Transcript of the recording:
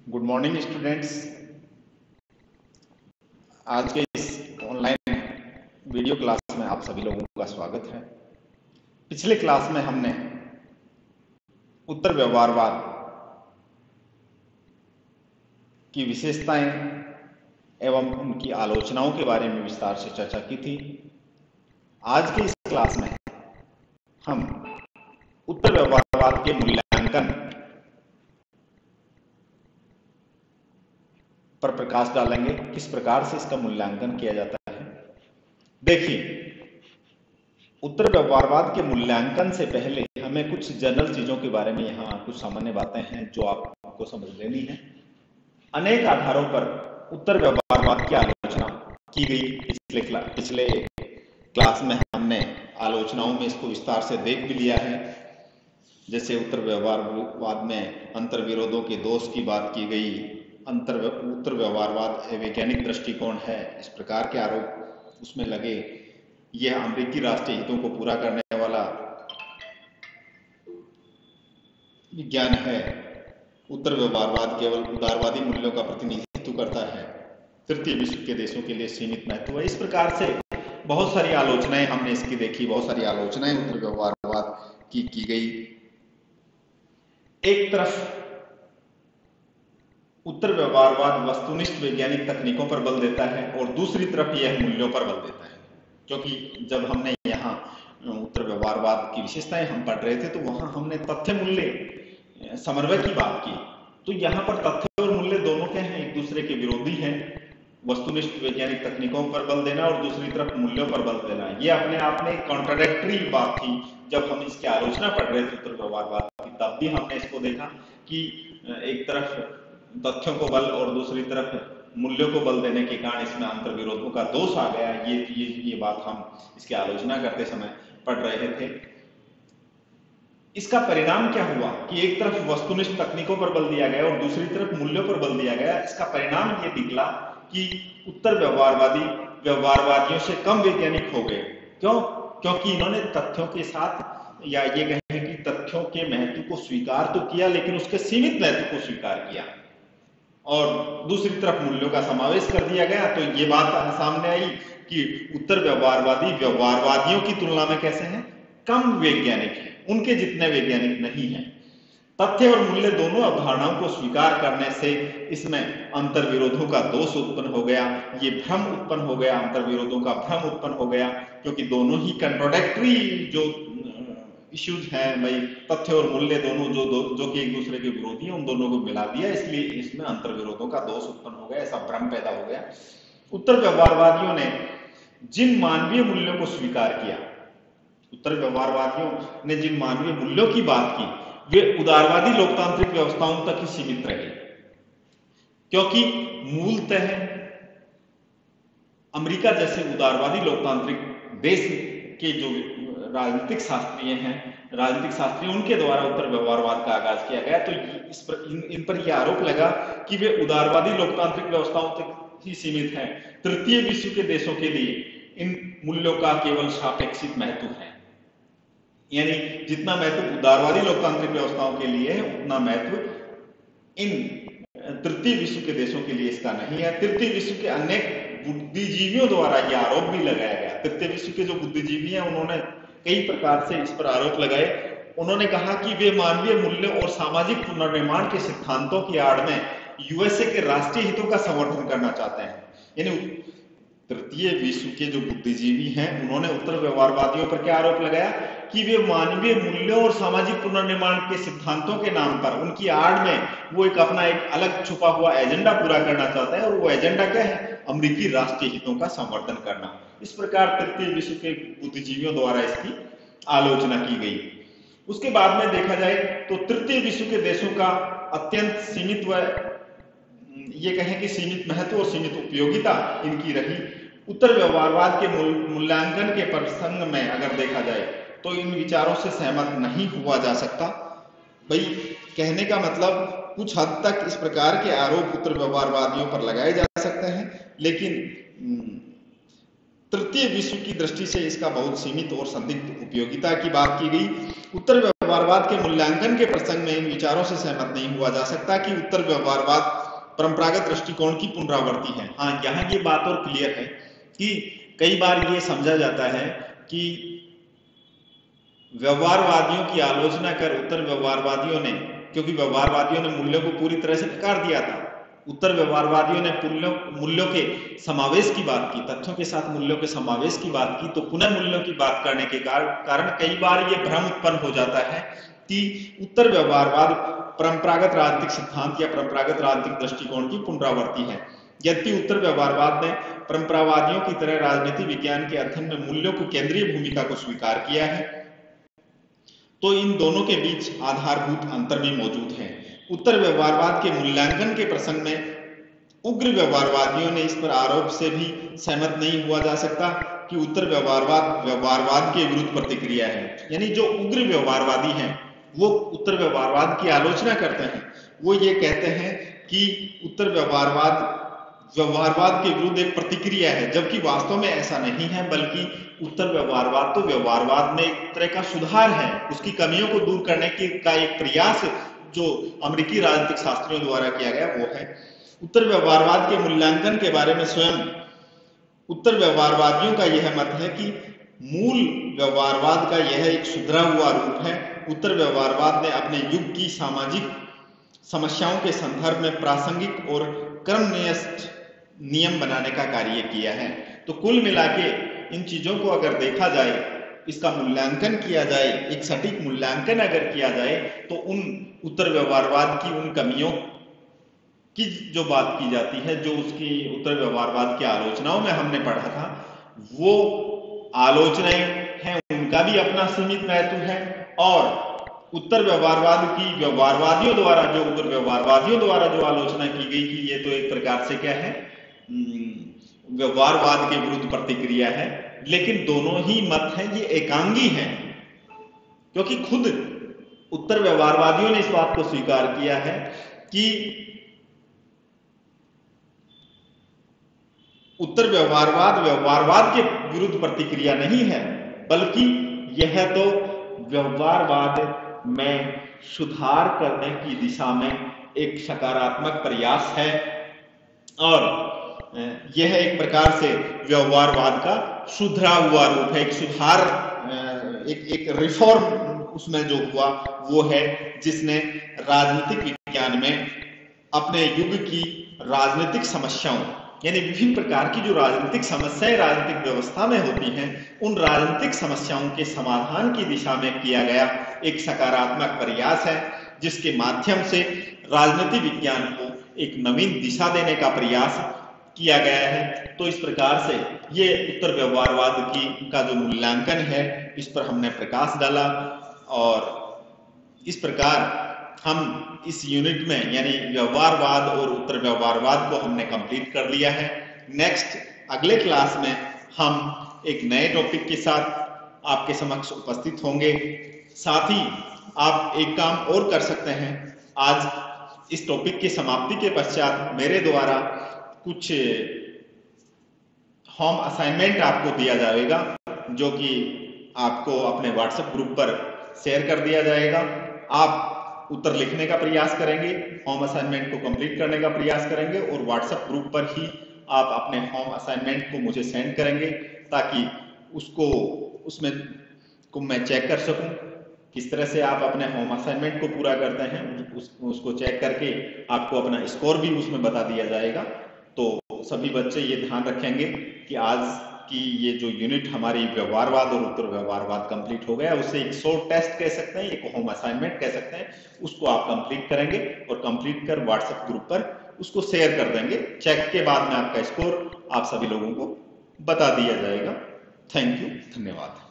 Good morning students. आज के इस ऑनलाइन वीडियो क्लास में आप सभी लोगों का स्वागत है। पिछले क्लास में हमने उत्तर व्यवहारवाद की विशेषताएं एवं उनकी आलोचनाओं के बारे में विस्तार से चर्चा की थी। आज के इस क्लास में हम उत्तर व्यवहारवाद के मूल्यांकन पर प्रकाश डालेंगे, किस प्रकार से इसका मूल्यांकन किया जाता है। देखिए, उत्तर व्यवहारवाद के मूल्यांकन से पहले हमें कुछ जनरल चीजों के बारे में यहाँ कुछ सामान्य बातें हैं जो आपको समझ लेनी है। अनेक आधारों पर उत्तर व्यवहारवाद की आलोचना की गई। पिछले क्लास में हमने आलोचनाओं में इसको विस्तार से देख भी लिया है। जैसे उत्तर व्यवहारवाद में अंतर्विरोधों के दोष की बात की गई। उत्तर व्यवहारवाद वैज्ञानिक दृष्टिकोण है, इस प्रकार के आरोप उसमें लगे। यह अमेरिकी राष्ट्रीय हितों को पूरा करने वाला विज्ञान है। उत्तर व्यवहारवाद केवल उदारवादी मूल्यों का प्रतिनिधित्व करता है। तृतीय विश्व के देशों के लिए सीमित महत्व है। इस प्रकार से बहुत सारी आलोचनाएं हमने इसकी देखी, बहुत सारी आलोचनाएं उत्तर व्यवहारवाद की गई। एक तरफ उत्तर व्यवहारवाद वस्तुनिष्ठ वैज्ञानिक तकनीकों पर बल देता है और दूसरी तरफ यह मूल्यों पर बल देता है। क्योंकि जब हमने यहाँ उत्तर व्यवहारवाद की विशेषताएं हम पढ़ रहे थे तो वहां हमने तथ्य मूल्य समन्वय की बात की। तो यहाँ पर तथ्य और मूल्य दोनों क्या हैं, एक दूसरे के विरोधी हैं। वस्तुनिष्ठ वैज्ञानिक तकनीकों पर बल देना और दूसरी तरफ मूल्यों पर बल देना, ये अपने आप में कॉन्ट्राडिक्टरी बात थी। जब हम इसकी आलोचना पढ़ रहे थे उत्तर व्यवहारवाद की, तब भी हमने इसको देखा कि एक तरफ तथ्यों को बल और दूसरी तरफ मूल्यों को बल देने के कारण इसमें अंतर्विरोधों का दोष आ गया। ये बात हम इसकी आलोचना करते समय पढ़ रहे थे। इसका परिणाम क्या हुआ कि एक तरफ वस्तुनिष्ठ तकनीकों पर बल दिया गया और दूसरी तरफ मूल्यों पर बल दिया गया। इसका परिणाम ये निकला कि उत्तर व्यवहारवादियों से कम वैज्ञानिक हो गए। क्यों? क्योंकि इन्होंने तथ्यों के साथ, या ये कहें कि तथ्यों के महत्व को स्वीकार तो किया लेकिन उसके सीमित महत्व को स्वीकार किया और दूसरी तरफ मूल्यों का समावेश कर दिया गया। तो ये बात सामने आई कि उत्तर व्यवहारवादी व्यवहारवादियों की तुलना में कैसे हैं, कम वैज्ञानिक हैं, उनके जितने वैज्ञानिक नहीं हैं। तथ्य और मूल्य दोनों अवधारणाओं को स्वीकार करने से इसमें अंतर्विरोधों का दोष उत्पन्न हो गया, ये भ्रम उत्पन्न हो गया, अंतर्विरोधों का भ्रम उत्पन्न हो गया। क्योंकि दोनों ही कंट्रोडक्टरी जो इश्यूज हैं, भाई तथ्य और मूल्य दोनों जो कि एक दूसरे के विरोधी हैं, उन दोनों को मिला दिया, इसलिए इसमें अंतर्विरोधों का दोष उत्पन्न हो गया, ऐसा भ्रम पैदा हो गया। उत्तर व्यवहारवादियों ने जिन मानवीय मूल्यों को स्वीकार किया, उत्तर व्यवहारवादियों ने जिन मानवीय मूल्यों की बात की, वे उदारवादी लोकतांत्रिक व्यवस्थाओं तक ही सीमित रहे। क्योंकि मूलतः अमेरिका जैसे उदारवादी लोकतांत्रिक देश के जो राजनीतिक शास्त्री उनके द्वारा उत्तर व्यवहारवाद का आगाज किया गया। तो इन पर यह आरोप लगा कि वे उदारवादी लोकतांत्रिक व्यवस्थाओं तक ही सीमित हैं। तृतीय विश्व के देशों के लिए इन मूल्यों का केवल सापेक्षिक महत्व है, यानी जितना महत्व उदारवादी लोकतांत्रिक व्यवस्थाओं के लिए है उतना महत्व इन तृतीय विश्व के देशों के लिए इसका नहीं है। तृतीय विश्व के अनेक बुद्धिजीवियों द्वारा यह आरोप भी लगाया गया। तृतीय विश्व के जो बुद्धिजीवी हैं उन्होंने कई प्रकार से इस पर आरोप लगाए। उन्होंने कहा कि वे मानवीय मूल्यों और सामाजिक पुनर्निर्माण के सिद्धांतों की आड़ में यूएसए के राष्ट्रीय हितों का समर्थन करना चाहते हैं। यानी तृतीय विश्व के जो बुद्धिजीवी हैं उन्होंने उत्तर व्यवहारवादियों पर क्या आरोप लगाया कि वे मानवीय मूल्यों और सामाजिक पुनर्निर्माण के सिद्धांतों के नाम पर, उनकी आड़ में वो अपना एक अलग छुपा हुआ एजेंडा पूरा करना चाहता है। और वो एजेंडा क्या है? अमेरिकी राष्ट्रीय हितों का समर्थन करना। इस प्रकार तृतीय विश्व के बुद्धिजीवियों द्वारा इसकी आलोचना की गई। उसके बाद में देखा जाए तो तृतीय विश्व के देशों का अत्यंत सीमित व ये कहें कि सीमित महत्व और सीमित उपयोगिता इनकी रही। उत्तर व्यवहारवाद के मूल्यांकन के प्रसंग में अगर देखा जाए तो इन विचारों से सहमत नहीं हुआ जा सकता। भाई कहने का मतलब कुछ हद तक इस प्रकार के आरोप उत्तर व्यवहारवादियों पर लगाए जा सकते हैं, लेकिन तृतीय विश्व की दृष्टि से इसका बहुत सीमित और संदिग्ध उपयोगिता की बात की गई। उत्तर व्यवहारवाद के मूल्यांकन के प्रसंग में इन विचारों से सहमत नहीं हुआ जा सकता कि उत्तर व्यवहारवाद परंपरागत दृष्टिकोण की पुनरावृत्ति है। हाँ, यहाँ ये बात और क्लियर है कि कई बार ये समझा जाता है कि व्यवहारवादियों की आलोचना कर उत्तर व्यवहारवादियों ने, क्योंकि व्यवहारवादियों ने मूल्यों को पूरी तरह से नकार दिया था, उत्तर व्यवहारवादियों ने मूल्यों के समावेश की बात की, तथ्यों के साथ मूल्यों के समावेश की बात की, तो पुनः मूल्यों की बात करने के कारण कई बार ये भ्रम उत्पन्न हो जाता है कि उत्तर व्यवहारवाद परंपरागत राजनीतिक सिद्धांत या परंपरागत राजनीतिक दृष्टिकोण की पुनरावृत्ति है। यद्यपि उत्तर व्यवहारवाद ने परंपरावादियों की तरह राजनीति विज्ञान के अध्ययन में मूल्यों को केंद्रीय भूमिका को स्वीकार किया है, तो इन दोनों के बीच आधारभूत अंतर भी मौजूद है। उत्तर व्यवहारवाद के मूल्यांकन के प्रसंग में उग्र व्यवहारवादियों ने इस पर आरोप से भी सहमत नहीं हुआ जा सकता कि उत्तर व्यवहारवाद के विरुद्ध प्रतिक्रिया है। यानी जो उग्र व्यवहारवादी हैं वो उत्तर व्यवहारवाद की आलोचना करते हैं, वो ये कहते हैं कि उत्तर व्यवहारवाद के विरुद्ध एक प्रतिक्रिया है, जबकि वास्तव में ऐसा नहीं है, बल्कि उत्तर व्यवहारवाद तो व्यवहारवाद में एक तरह का सुधार है, उसकी कमियों को दूर करने का एक प्रयास जो अमेरिकी राजनीतिक शास्त्रियों द्वारा किया गया वो है। उत्तर व्यवहारवाद के मूल्यांकन के बारे में स्वयं उत्तर व्यवहारवादियों का यह मत है कि मूल व्यवहारवाद का यह एक सुधरा हुआ रूप है। उत्तर व्यवहारवाद ने अपने युग की सामाजिक समस्याओं के संदर्भ में प्रासंगिक और क्रमनियस्त नियम बनाने का कार्य किया है। तो कुल मिला के इन चीजों को अगर देखा जाए, इसका मूल्यांकन किया जाए, एक सटीक मूल्यांकन अगर किया जाए, तो उन उत्तर व्यवहारवाद की उन कमियों की जो बात की जाती है, जो उसकी उत्तर व्यवहारवाद की आलोचनाओं में हमने पढ़ा था, वो आलोचनाएं हैं, उनका भी अपना सीमित महत्व है। और उत्तर व्यवहारवाद की व्यवहारवादियों द्वारा जो उग्र व्यवहारवादियों द्वारा जो आलोचना की गई कि ये तो एक प्रकार से क्या है, व्यवहारवाद के विरुद्ध प्रतिक्रिया है, लेकिन दोनों ही मत हैं ये एकांगी हैं, क्योंकि खुद उत्तर व्यवहारवादियों ने इस बात को स्वीकार किया है कि उत्तर व्यवहारवाद के विरुद्ध प्रतिक्रिया नहीं है, बल्कि यह तो व्यवहारवाद में सुधार करने की दिशा में एक सकारात्मक प्रयास है, और यह एक प्रकार से व्यवहारवाद का सुधरा हुआ रूप है, एक सुधार, एक रिफॉर्म उसमें जो हुआ वो है जिसने राजनीतिक विज्ञान में अपने युग की राजनीतिक समस्याओं, यानी विभिन्न प्रकार की जो राजनीतिक समस्याएं राजनीतिक व्यवस्था में होती हैं, उन राजनीतिक समस्याओं के समाधान की दिशा में किया गया एक सकारात्मक प्रयास है, जिसके माध्यम से राजनीति विज्ञान को एक नवीन दिशा देने का प्रयास किया गया है। तो इस प्रकार से ये उत्तर व्यवहारवाद का जो मूल्यांकन है, इस पर हमने प्रकाश डाला, और इस प्रकार हम इस यूनिट में यानी व्यवहारवाद और उत्तर व्यवहारवाद को हमने कंप्लीट कर लिया है। नेक्स्ट अगले क्लास में हम एक नए टॉपिक के साथ आपके समक्ष उपस्थित होंगे। साथ ही आप एक काम और कर सकते हैं, आज इस टॉपिक की समाप्ति के पश्चात मेरे द्वारा कुछ होम असाइनमेंट आपको दिया जाएगा, जो कि आपको अपने व्हाट्सएप ग्रुप पर शेयर कर दिया जाएगा। आप उत्तर लिखने का प्रयास करेंगे, होम असाइनमेंट को कंप्लीट करने का प्रयास करेंगे, और व्हाट्सएप ग्रुप पर ही आप अपने होम असाइनमेंट को मुझे सेंड करेंगे, ताकि उसमें को मैं चेक कर सकूं किस तरह से आप अपने होम असाइनमेंट को पूरा करते हैं। उसको चेक करके आपको अपना स्कोर भी उसमें बता दिया जाएगा। तो सभी बच्चे ये ध्यान रखेंगे कि आज कि ये जो यूनिट हमारी व्यवहारवाद और उत्तर व्यवहारवाद कंप्लीट हो गया, उससे एक शॉर्ट टेस्ट कह सकते हैं, एक होम असाइनमेंट कह सकते हैं, उसको आप कंप्लीट करेंगे और कंप्लीट कर व्हाट्सएप ग्रुप पर उसको शेयर कर देंगे। चेक के बाद में आपका स्कोर आप सभी लोगों को बता दिया जाएगा। थैंक यू, धन्यवाद।